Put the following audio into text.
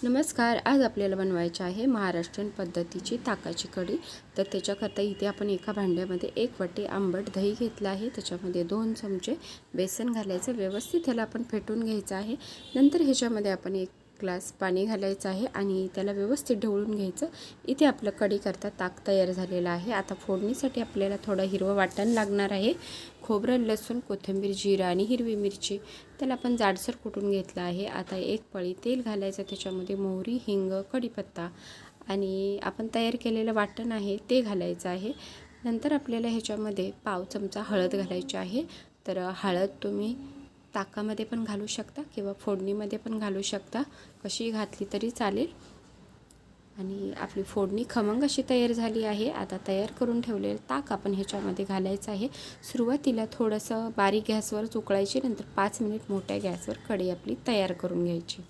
नमस्कार. आज आपल्याला बनवायचे आहे महाराष्ट्रीयन पद्धतीची ताकाची कढी. तर त्याच्याकरता इथे आपण एका भांड्यामध्ये 1 वाटी आंबट दही घेतलं आहे. त्याच्यामध्ये 2 चमचे बेसन घालायचं, व्यवस्थित ह्याला आपण फेटून घ्यायचं आहे. नंतर ह्याच्यामध्ये आपण 1 ग्लास पाणी घालायचं आहे आणि त्याला व्यवस्थित ढवळून घ्यायचं. इथे आपलं कढी करता ताक तयार झालेलं आहे. आता फोडणीसाठी आपल्याला थोडं हिरवं वाटण लागणार आहे. खोबरं, लसूण, कोथिंबीर, जिरं आणि हिरवी मिरची त्याला आपण जाडसर कुटून घेतलं आहे. आता 1 पळी तेल घालायचं, त्याच्यामध्ये मोहरी, हिंग, कढीपत्ता आणि आपण तयार केलेलं वाटण आहे ते घालायचं आहे. नंतर आपल्याला ह्याच्यामध्ये पाव चमचा हळद घालायची आहे. तर हळद तुम्ही ताकामध्ये पण घालू शकता किंवा फोडणीमध्ये पण घालू शकता, कशी घातली तरी चालेल. आणि आपली फोडणी खमंग अशी तयार झाली आहे. आता तयार करून ठेवलेलं ताक आपण ह्याच्यामध्ये घालायचं आहे. सुरुवातीला थोडंसं बारीक गॅसवरच उकळायची, नंतर 5 मिनिट मोठ्या गॅसवर कढी आपली तयार करून घ्यायची.